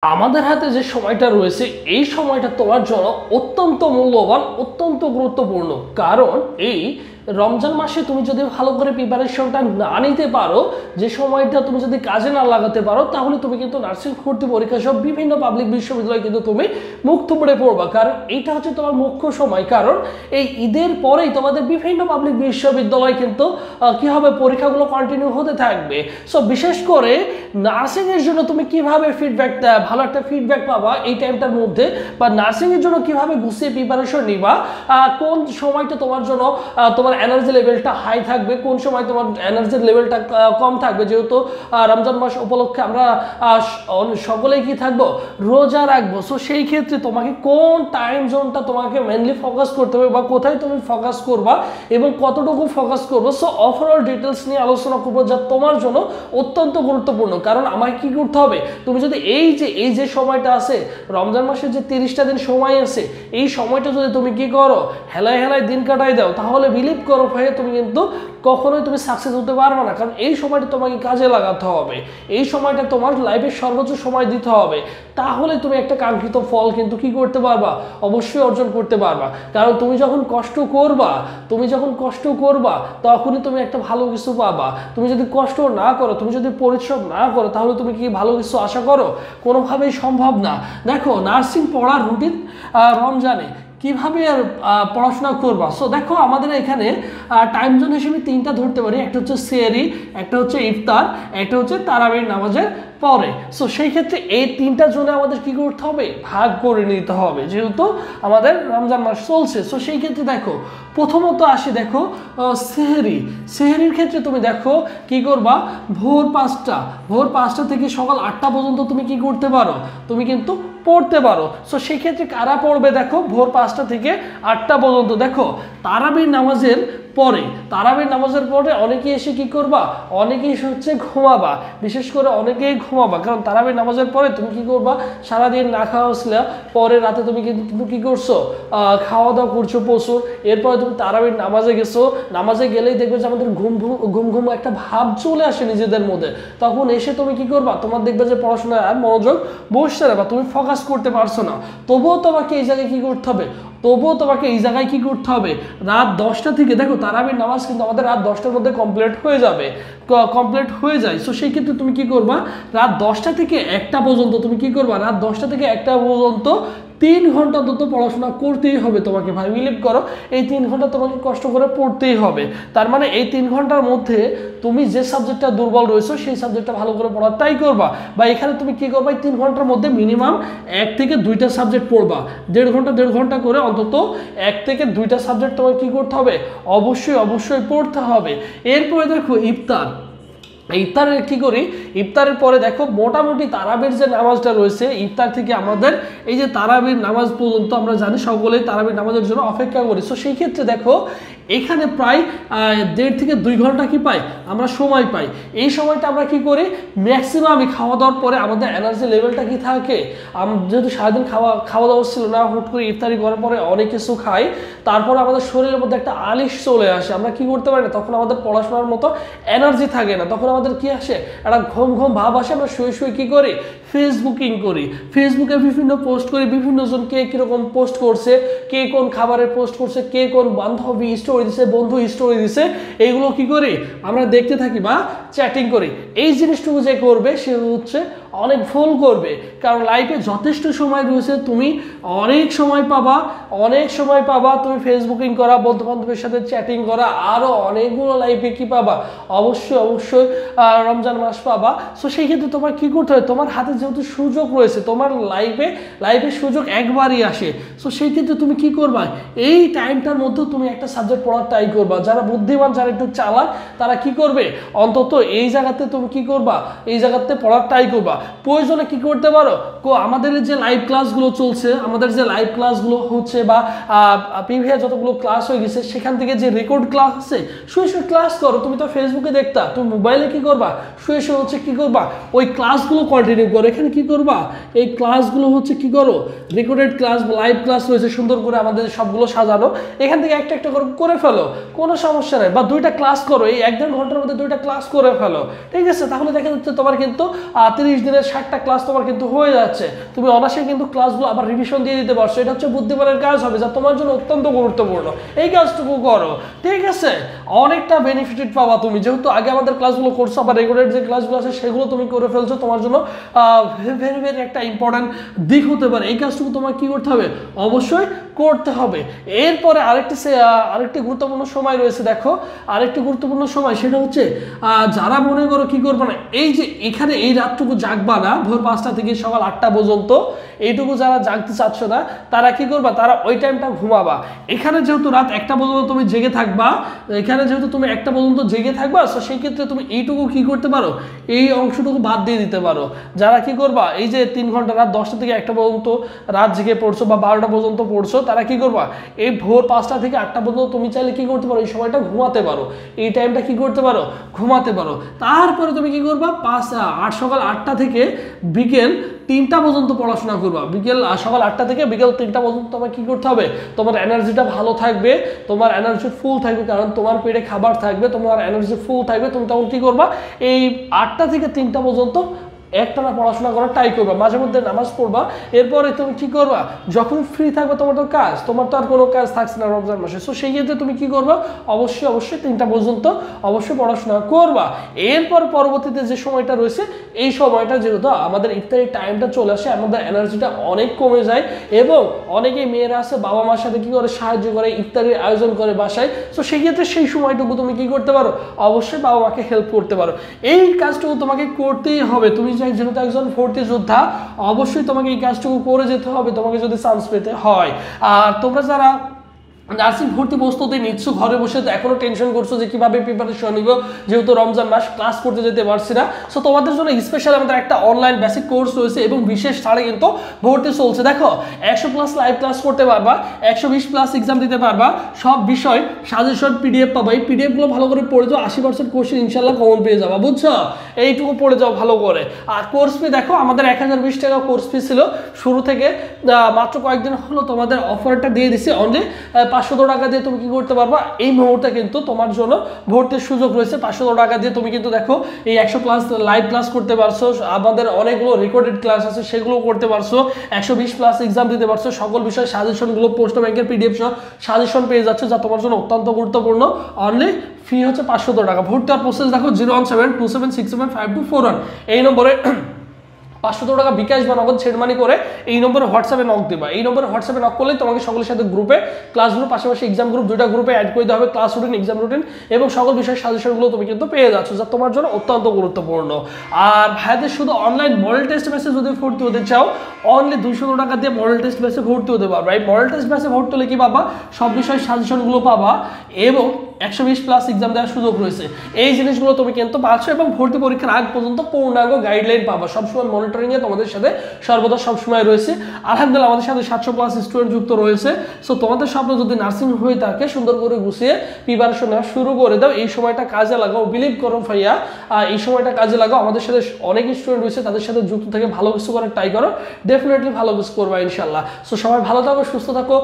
আমাদের হাতে যে সময়টা রয়েছে এই সময়টা তোমার জন্য অত্যন্ত মূল্যবান, অত্যন্ত গুরুত্বপূর্ণ। কারণ এই রমজান মাসে তুমি যদি ভালো করে প্রিপারেশনটা না নিতে পারো, যে সময়টা তুমি যদি কাজে না লাগাতে পারো, তাহলে তুমি কিন্তু নার্সিং ভর্তি পরীক্ষা সব বিভিন্ন পাবলিক বিশ্ববিদ্যালয়ে কিন্তু তুমি মুখ থুবড়ে পড়বা। কারণ এইটা হচ্ছে তোমার মুখ্য সময়। কারণ এই ঈদের পরেই তোমাদের বিভিন্ন পাবলিক বিশ্ববিদ্যালয় কিন্তু কি হবে, পরীক্ষাগুলো কন্টিনিউ হতে থাকবে। সো বিশেষ করে নার্সিংয়ের জন্য তুমি কিভাবে ফিডব্যাক, ভালো একটা ফিডব্যাক পাবা এই টাইমটার মধ্যে, বা নার্সিংয়ের জন্য কিভাবে গুছিয়ে প্রিপারেশন নিবা, কোন সময়টা তোমার জন্য তোমার এনার্জি লেভেলটা হাই থাকবে, কোন সময় তোমার এনার্জির লেভেলটা কম থাকবে। যেহেতু রমজান মাস উপলক্ষে আমরা সকলেই কি থাকবো, রোজা রাখবো। সো সেই ক্ষেত্রে তোমাকে কোন টাইম জোনটা তোমাকে মেনলি ফোকাস করতে হবে, বা কোথায় তুমি ফোকাস করবা এবং কতটুকু ফোকাস করবো, সো ওভারঅল ডিটেলস নিয়ে আলোচনা করবো, যা তোমার জন্য অত্যন্ত গুরুত্বপূর্ণ। কারণ আমাকে কি করতে হবে, তুমি যদি এই যে সময়টা আছে, রমজান মাসের যে 30টা দিন সময় আছে, এই সময়টা যদি তুমি কি করো, হেলায় হেলায় দিন কাটাই দাও, তাহলে বিলিভ করো ভাই, তুমি কিন্তু কখনোই তুমি সাকসেস হতে পারবে না। কারণ এই সময়টা তোমাকে কাজে লাগাতে হবে, এই সময়টা তোমার লাইফের সর্বোচ্চ সময় দিতে হবে, তাহলে তুমি একটা কাঙ্ক্ষিত ফল কিন্তু কি করতে পারবা, অবশ্যই অর্জন করতে পারবা। কারণ তুমি যখন কষ্ট করবা তখনই তুমি একটা ভালো কিছু পাবা। তুমি যদি কষ্ট না করো, তুমি যদি পরিশ্রম না করো, তাহলে তুমি কি ভালো কিছু আশা করো? কোনোভাবেই সম্ভব না। দেখো নার্সিং পড়ার রুটিন রমজানে কিভাবে পড়াশোনা করবা। সো দেখো আমাদের এখানে টাইম জোন হিসেবে 3টা ধরতে পারি, একটা হচ্ছে সেহরি, একটা হচ্ছে ইফতার, একটা হচ্ছে তারাবির নামাজের পরে। সো সেই ক্ষেত্রে এই 3টা জোনে আমাদের কি করতে হবে, ভাগ করে নিতে হবে, যেহেতু আমাদের রমজান মাস চলছে। সো সেই ক্ষেত্রে দেখো প্রথমত আসি, দেখো সেহরির ক্ষেত্রে তুমি দেখো কি করবা, ভোর 5টা থেকে সকাল 8টা পর্যন্ত তুমি কি করতে পারো, তুমি কিন্তু পড়তে পারো। সো সেই ক্ষেত্রে কারা পড়বে, দেখো ভোর 5টা থেকে 8টা পর্যন্ত। দেখো তারাবির নামাজের পরে অনেকেই এসে কি করবা, অনেকেই হচ্ছে ঘুমাবা, বিশেষ করে অনেকেই ঘুমাবা। কারণ তারাবির নামাজের পরে তুমি কি করবা, সারাদিন না খাওয়া ছিলা, পরে রাতে তুমি কিন্তু কি করছো, খাওয়া দাওয়া করছো প্রচুর, এরপরে তুমি তারাবির নামাজে গেছো, নামাজে গেলেই দেখবে যে আমাদের ঘুম একটা ভাব চলে আসে নিজেদের মধ্যে। তখন এসে তুমি কি করবা, তোমার দেখবে যে পড়াশোনায় আর মনোযোগ বসছে না, বা তুমি ফোকাস করতে পারছো না। তবুও তোমাকে এই জায়গায় কি করতে হবে, রাত 10টা থেকে, দেখো তারাবির নামাজ কিন্তু আমাদের রাত 10টার মধ্যে কমপ্লিট হয়ে যায়। সো সেই ক্ষেত্রে তুমি কি করবা, রাত 10টা থেকে 1টা পর্যন্ত তুমি কি করবা, রাত 10টা থেকে 1টা পর্যন্ত 3 ঘন্টা অন্তত পড়াশোনা করতেই হবে তোমাকে। ভাই বিলিভ করো, এই 3 ঘন্টা তোমাকে কষ্ট করে পড়তেই হবে। তার মানে এই 3 ঘন্টার মধ্যে তুমি যে সাবজেক্টটা দুর্বল রয়েছে সেই সাবজেক্টটা ভালো করে পড়ার ট্রাই করবা। বা এখানে তুমি কি করবা, এই 3 ঘন্টার মধ্যে মিনিমাম 1 থেকে 2টা সাবজেক্ট পড়বা। 1.5 ঘন্টা করে অন্তত 1 থেকে 2টা সাবজেক্ট তোমাকে কি করতে হবে, অবশ্যই পড়তে হবে। এরপরে দেখো ইফতারের কি করি, ইফতারের পরে দেখো মোটামুটি তারাবির যে নামাজটা রয়েছে, ইফতার থেকে আমাদের এই যে তারাবির নামাজ পর্যন্ত আমরা জানি সকলেই তারাবির নামাজের জন্য অপেক্ষা করি। সো সেই ক্ষেত্রে দেখো এখানে প্রায় 1.5 থেকে 2 ঘন্টা কি পাই, আমরা সময় পাই। এই সময়টা আমরা কি করি, ম্যাক্সিমাম খাওয়া দাওয়ার পরে আমাদের এনার্জি লেভেলটা কি থাকে, যেহেতু সারাদিন খাওয়া দাওয়া ছিল না, হুট করে ইফতারি করার পরে অনেক কিছু খাই, তারপর আমাদের শরীরের মধ্যে একটা আলিশ চলে আসে, আমরা কি করতে পারি না, তখন আমাদের পড়াশোনার মতো এনার্জি থাকে না, তখন আমাদের কি আসে, একটা ঘুম ভাব আসে। আমরা শুয়ে কি করি, ফেসবুকে বিভিন্ন পোস্ট করি, বিভিন্ন জন কে কিরকম পোস্ট করছে, কে কোন খাবারের পোস্ট করছে, কে কোন বান্ধবী স্টোরি দিছে, বন্ধু স্টোরি দিছে, এইগুলো কি করি আমরা দেখতে থাকি বা চ্যাটিং করি। এই জিনিসটুকু যে করবে সে হচ্ছে অনেক ভুল করবে। কারণ লাইফে যথেষ্ট সময় রয়েছে, তুমি অনেক সময় পাবা তুমি ফেসবুকিং করা, বন্ধু বান্ধবের সাথে চ্যাটিং করা, আরো অনেকগুলো লাইফে কি পাবা, অবশ্যই রমজান মাস পাবা। সো সেই ক্ষেত্রে তোমার কি করতে হবে, তোমার হাতে যেহেতু সুযোগ রয়েছে, তোমার লাইফে সুযোগ একবারই আসে। সো সেই ক্ষেত্রে তুমি কি করবা, এই টাইমটার মধ্যে তুমি একটা সাবজেক্ট পড়ার ট্রাই করবা। যারা বুদ্ধিমান, যারা একটু চালাক, তারা কি করবে, অন্তত এই জায়গাতে তুমি কি করবা, এই জায়গাতে পড়ার ট্রাই করবা। প্রয়োজনে কি করতে পারো, আমাদের যে লাইভ ক্লাসগুলো চলছে, হচ্ছে বা প্রিভিয়াস যতগুলো ক্লাস হয়ে গেছে, সেখান থেকে যে রেকর্ড ক্লাস আছে, শুয়ে ক্লাস করো। তুমি তো ফেসবুকে দেখতা, তুমি মোবাইলে কি করবা, শুয়ে হচ্ছে কি করবা, ওই ক্লাসগুলো কন্টিনিউ করো। এখানে কি করবা, এই ক্লাসগুলো হচ্ছে কি করো, রেকর্ডেড ক্লাস, লাইভ ক্লাস রয়েছে সুন্দর করে আমাদের সবগুলো সাজানো, এখান থেকে একটা করে ফেলো, কোনো সমস্যা নেই। বা 2টা ক্লাস করো, এই 1-1.5 ঘন্টার মধ্যে 2টা ক্লাস করে ফেলো, ঠিক আছে? তাহলে দেখা যাচ্ছে তোমার কিন্তু 30 দিনের 60টা ক্লাস তোমার কিন্তু হয়ে যাচ্ছে, তুমি অনায়াসে কিন্তু ক্লাসগুলো আবার রিভিশন দিয়ে দিতে পারছো। এটা হচ্ছে বুদ্ধিমানের কাজ হবে, যা তোমার জন্য অত্যন্ত গুরুত্বপূর্ণ। এই কাজটুকু করো, ঠিক আছে? অনেকটা বেনিফিটেড পাবা তুমি, যেহেতু আগে আমাদের ক্লাসগুলো করছো, আবার রেগুলার যে ক্লাসগুলো আছে সেগুলো তুমি করে ফেলছো, তোমার জন্য ভেরি ভেরি একটা ইম্পর্টেন্ট দিক হতে পারে। এই কাজটুকু তোমার কি করতে হবে? অবশ্যই করতে হবে। এরপরে আরেকটি গুরুত্বপূর্ণ সময় রয়েছে, দেখো আরেকটি গুরুত্বপূর্ণ সময়, সেটা হচ্ছে যারা মনে করো কি করবে না, এই যে এখানে এই রাতটুকু জাগবা না, ভোর 5টা থেকে সকাল 8টা পর্যন্ত, এইটুকু যারা জাগতে চাচ্ছ না তারা কি করবা? তারা ওই টাইমটা ঘুমাবা। এখানে যেহেতু রাত 1টা পর্যন্ত তুমি জেগে থাকবা, এখানে যেহেতু তুমি 1টা পর্যন্ত জেগে থাকবা, তো সেই ক্ষেত্রে তুমি এইটুকু কি করতে পারো? এই অংশটুকু বাদ দিয়ে দিতে পারো। যারা কি করবা? এই যে 3 ঘন্টা রাত 10টা থেকে 1টা পর্যন্ত রাত জেগে পড়ছো বা 12টা পর্যন্ত পড়ছো, তারা কি করবা? এই ভোর 5টা থেকে 8টা পর্যন্ত তুমি চাইলে কি করতে পারো? এই সময়টা ঘুমাতে পারো, এই টাইমটা কি করতে পারো? ঘুমাতে পারো। তারপরে তুমি কি করবা? সকাল 8টা থেকে বিকেল 3টা পর্যন্ত পড়াশোনা করবা। সকাল 8টা থেকে বিকেল 3টা পর্যন্ত তোমার কি করতে হবে? তোমার এনার্জিটা ভালো থাকবে, তোমার এনার্জি ফুল থাকবে, কারণ তোমার পেটে খাবার থাকবে, তোমার এনার্জি ফুল থাকবে। তুমি তখন কি করবা? এই 8টা থেকে 3টা পর্যন্ত একটানা পড়াশোনা করার ট্রাই করবা, মাঝে মধ্যে নামাজ পড়বা। এরপরে তুমি কি করবা? যখন ফ্রি থাকবে, তোমার তো কাজ, তোমার তো আর কোনো কাজ থাকছে না রমজান মাসে, সো সেই ক্ষেত্রে তুমি কি করবা? অবশ্যই 3টা পর্যন্ত অবশ্যই পড়াশোনা করবা। এরপর পরবর্তীতে যে সময়টা রয়েছে, এই সময়টা যেহেতু আমাদের ইফতারি টাইমটা চলে আসে, আমাদের এনার্জিটা অনেক কমে যায়, এবং অনেকেই মেয়েরা আছে বাবা মার সাথে কি করে সাহায্য করে, ইফতারির আয়োজন করে বাসায়। সো সেই ক্ষেত্রে সেই সময়টুকু তুমি কি করতে পারো? অবশ্যই বাবা মাকে হেল্প করতে পারো। এই কাজটুকু তোমাকে করতেই হবে। তুমি যেহেতু একজন ভর্তি যোদ্ধা, অবশ্যই তোমাকে এই কাজটুকু করে যেতে হবে, তোমাকে যদি চান্স পেতে হয়। আর তোমরা যারা নার্সিং ভর্তি প্রস্তুতি নিচ্ছ, ঘরে বসে এখনো টেনশন করছো যে কিভাবে প্রিপারেশন নিব, যেহেতু রমজান মাস ক্লাস করতে যেতে পারছি না, সো তোমাদের জন্য স্পেশাল আমাদের একটা অনলাইন বেসিক কোর্স রয়েছে, এবং বিশেষ ছাড়ে কিন্তু ভর্তি চলছে। দেখো 100+ লাইভ ক্লাস করতে পারবা, 120+ এক্সাম দিতে পারবা, সব বিষয় সাজেশন পিডিএফ পাবা। এই পিডিএফগুলো ভালো করে পড়ে যাও, 80% কোশ্চেন ইনশাল্লাহ কমন পেয়ে যাবা, বুঝছো? এইটুকু পড়ে যাও ভালো করে। আর কোর্স ফি দেখো, আমাদের 1020 টাকা কোর্স ফি ছিল শুরু থেকে, মাত্র কয়েকদিন হলো তোমাদের অফারটা দিয়ে দিছি, অনলি 500 টাকা দিয়ে তুমি কি করতে পারবা? এই মুহূর্তে কিন্তু তোমার জন্য ভর্তির সুযোগ রয়েছে। 500 টাকা দিয়ে তুমি কিন্তু দেখো এই 100+ লাইভ ক্লাস করতে পারছো, আমাদের অনেকগুলো রেকর্ডেড ক্লাস আছে সেগুলো করতে পারছো, 120+ এক্সাম দিতে পারছো, সকল বিষয় সাজেশনগুলো পোস্ট ব্যাংকের পিডিএফ সহ সাজেশন পেয়ে যাচ্ছে, যা তোমার জন্য অত্যন্ত গুরুত্বপূর্ণ। অনলি ফি হচ্ছে 500 টাকা। ভর্তি আর প্রসেস দেখো 01727675241 এই নম্বরে 500 টাকা বিকাশ বা নগদ সেন্ড মানি করে এই নম্বরে হোয়াটসঅ্যাপে নক দেবা। এই নম্বরে হোয়াটসঅ্যাপে নক করলে তোমাকে সকলের সাথে গ্রুপে, ক্লাস গ্রুপ পাশাপাশি এক্সাম গ্রুপ, 2টা গ্রুপে অ্যাড করে দেওয়া হবে। ক্লাস রুটিন, এক্সাম রুটিন এবং সকল বিষয়ের সাজেশনগুলো তুমি কিন্তু পেয়ে যাচ্ছ, যা তোমার জন্য অত্যন্ত গুরুত্বপূর্ণ। আর ভাইদের শুধু অনলাইন মডেল টেস্ট ব্যাচে যদি ভর্তি হতে চাও, অনলি 200 টাকা দিয়ে মডেল টেস্ট ব্যাচে ভর্তি হতে পারবা। এই মডেল টেস্ট ব্যাচে ভর্তি হলে কি পাবা? সব বিষয়ের সাজেশনগুলো পাবা, এবং 120+ এক্সাম দেওয়ার সুযোগ রয়েছে। এই জিনিসগুলো তুমি কিন্তু পাচ্ছ, এবং ভর্তি পরীক্ষার আগ পর্যন্ত পূর্ণাঙ্গ গাইডলাইন পাবা। সবসময় মনিটরিংয়ে তোমাদের সাথে সর্বদা সবসময় রয়েছে। আলহামদুলিল্লাহ আমাদের সাথে 700+ স্টুডেন্ট যুক্ত রয়েছে। সো তোমাদের স্বপ্ন যদি নার্সিং হয়ে থাকে, সুন্দর করে গুছিয়ে প্রিপারেশন নেওয়া শুরু করে দাও। এই সময়টা কাজে লাগাও, বিলিভ করো ভাইয়া, এই সময়টা কাজে লাগাও। আমাদের সাথে অনেক স্টুডেন্ট রয়েছে, তাদের সাথে যুক্ত থেকে ভালো কিছু করার ট্রাই করো, ডেফিনেটলি ভালো কিছু করবা ইনশাল্লাহ। সো সবাই ভালো থাকো, সুস্থ থাকো।